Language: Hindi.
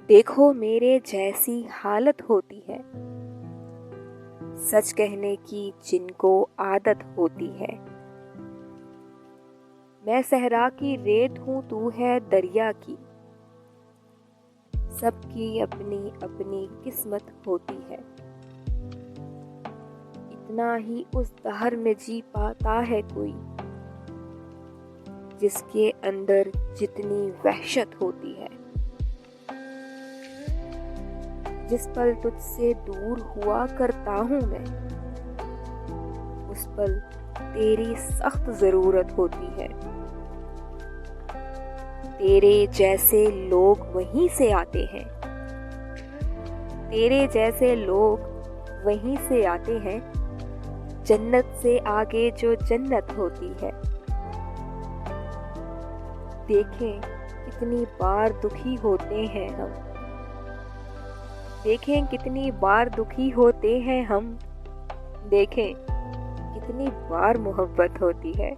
देखो मेरे जैसी हालत होती है, सच कहने की जिनको आदत होती है। मैं सहरा की रेत हूँ, तू है दरिया की। सबकी अपनी अपनी किस्मत होती है। इतना ही उस दहर में जी पाता है कोई, जिसके अंदर जितनी वहशत होती है। जिस पल तुझसे दूर हुआ करता हूँ मैं, उस पल तेरी सख्त जरूरत होती है। तेरे जैसे लोग वहीं से आते हैं, तेरे जैसे लोग वहीं से आते हैं, जन्नत से आगे जो जन्नत होती है। देखें कितनी बार दुखी होते हैं हम, देखें कितनी बार दुखी होते हैं हम, देखें कितनी बार मोहब्बत होती है।